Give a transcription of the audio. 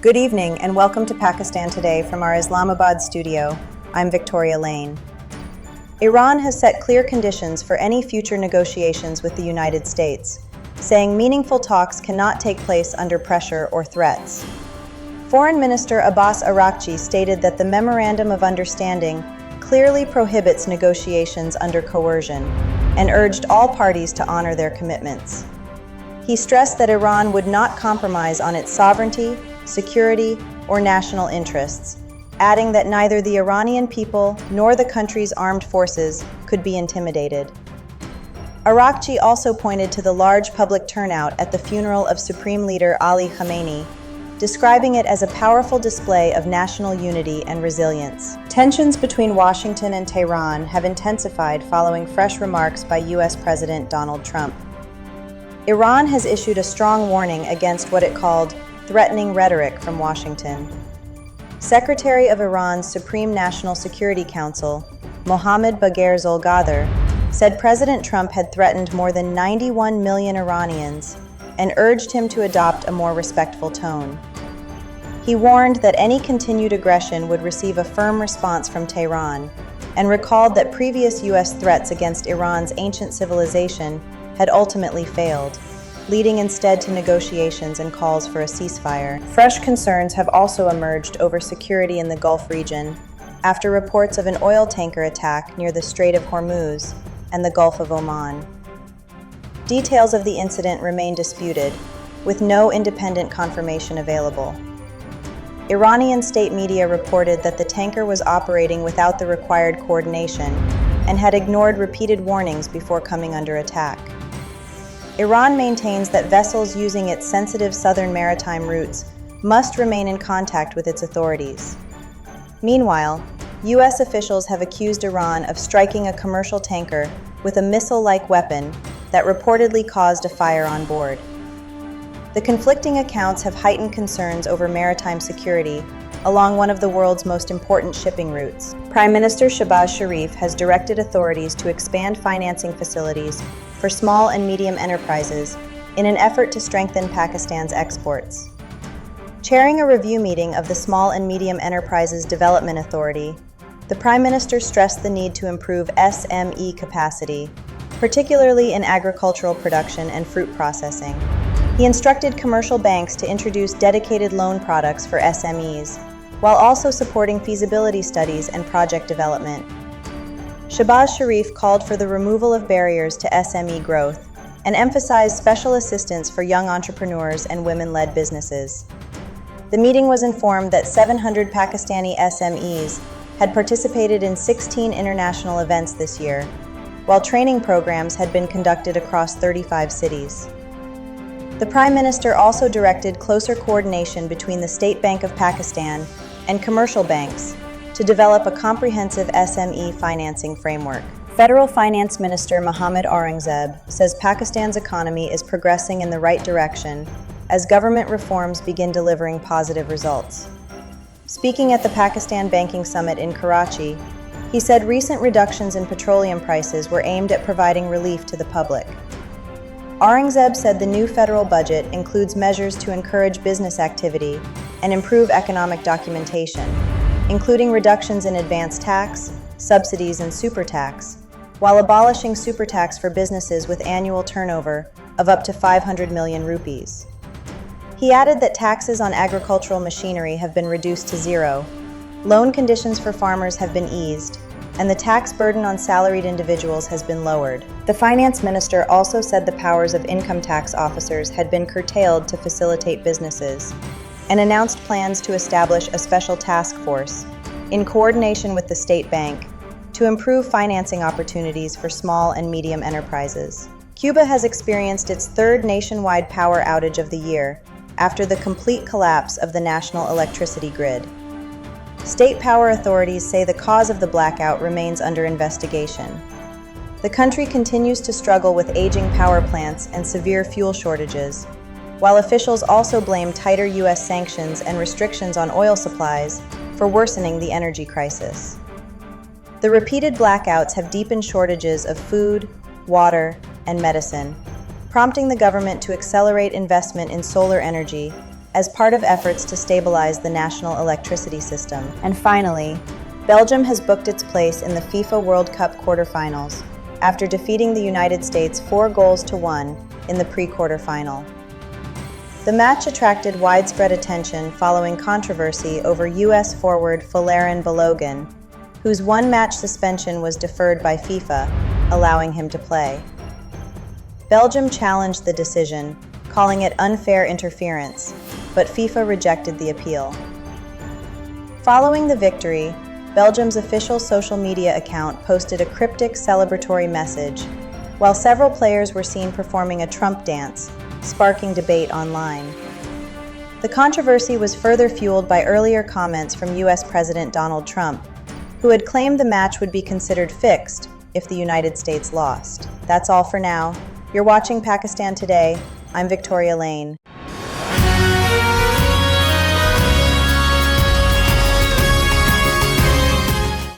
Good evening and welcome to Pakistan Today from our Islamabad studio. I'm Victoria Lane. Iran has set clear conditions for any future negotiations with the United States, saying meaningful talks cannot take place under pressure or threats. Foreign Minister Abbas Araghchi stated that the Memorandum of Understanding clearly prohibits negotiations under coercion and urged all parties to honor their commitments. He stressed that Iran would not compromise on its sovereignty, security, or national interests, adding that neither the Iranian people nor the country's armed forces could be intimidated. Araghchi also pointed to the large public turnout at the funeral of Supreme Leader Ali Khamenei, describing it as a powerful display of national unity and resilience. Tensions between Washington and Tehran have intensified following fresh remarks by U.S. President Donald Trump. Iran has issued a strong warning against what it called threatening rhetoric from Washington. Secretary of Iran's Supreme National Security Council, Mohammad Bagher Zolgadar, said President Trump had threatened more than 91 million Iranians and urged him to adopt a more respectful tone. He warned that any continued aggression would receive a firm response from Tehran and recalled that previous U.S. threats against Iran's ancient civilization had ultimately failed, leading instead to negotiations and calls for a ceasefire. Fresh concerns have also emerged over security in the Gulf region after reports of an oil tanker attack near the Strait of Hormuz and the Gulf of Oman. Details of the incident remain disputed, with no independent confirmation available. Iranian state media reported that the tanker was operating without the required coordination and had ignored repeated warnings before coming under attack. Iran maintains that vessels using its sensitive southern maritime routes must remain in contact with its authorities. Meanwhile, U.S. officials have accused Iran of striking a commercial tanker with a missile-like weapon that reportedly caused a fire on board. The conflicting accounts have heightened concerns over maritime security along one of the world's most important shipping routes. Prime Minister Shehbaz Sharif has directed authorities to expand financing facilities for small and medium enterprises in an effort to strengthen Pakistan's exports. Chairing a review meeting of the Small and Medium Enterprises Development Authority, the Prime Minister stressed the need to improve SME capacity, particularly in agricultural production and fruit processing. He instructed commercial banks to introduce dedicated loan products for SMEs, while also supporting feasibility studies and project development. Shehbaz Sharif called for the removal of barriers to SME growth and emphasized special assistance for young entrepreneurs and women-led businesses. The meeting was informed that 700 Pakistani SMEs had participated in 16 international events this year, while training programs had been conducted across 35 cities. The Prime Minister also directed closer coordination between the State Bank of Pakistan and commercial banks to develop a comprehensive SME financing framework. Federal Finance Minister Mohammad Aurangzeb says Pakistan's economy is progressing in the right direction as government reforms begin delivering positive results. Speaking at the Pakistan Banking Summit in Karachi, he said recent reductions in petroleum prices were aimed at providing relief to the public. Aurangzeb said the new federal budget includes measures to encourage business activity and improve economic documentation, including reductions in advance tax, subsidies, and super tax, while abolishing super tax for businesses with annual turnover of up to 500 million rupees. He added that taxes on agricultural machinery have been reduced to zero, loan conditions for farmers have been eased, and the tax burden on salaried individuals has been lowered. The finance minister also said the powers of income tax officers had been curtailed to facilitate businesses, and announced plans to establish a special task force, in coordination with the State Bank, to improve financing opportunities for small and medium enterprises. Cuba has experienced its third nationwide power outage of the year after the complete collapse of the national electricity grid. State power authorities say the cause of the blackout remains under investigation. The country continues to struggle with aging power plants and severe fuel shortages, while officials also blame tighter U.S. sanctions and restrictions on oil supplies for worsening the energy crisis. The repeated blackouts have deepened shortages of food, water, and medicine, prompting the government to accelerate investment in solar energy as part of efforts to stabilize the national electricity system. And finally, Belgium has booked its place in the FIFA World Cup quarterfinals after defeating the United States 4-1 in the pre-quarterfinal. The match attracted widespread attention following controversy over U.S. forward Folarin Balogun, whose one-match suspension was deferred by FIFA, allowing him to play. Belgium challenged the decision, calling it unfair interference, but FIFA rejected the appeal. Following the victory, Belgium's official social media account posted a cryptic celebratory message, while several players were seen performing a Trump dance, sparking debate online. The controversy was further fueled by earlier comments from U.S. President Donald Trump, who had claimed the match would be considered fixed if the United States lost. That's all for now. You're watching Pakistan Today. I'm Victoria Lane.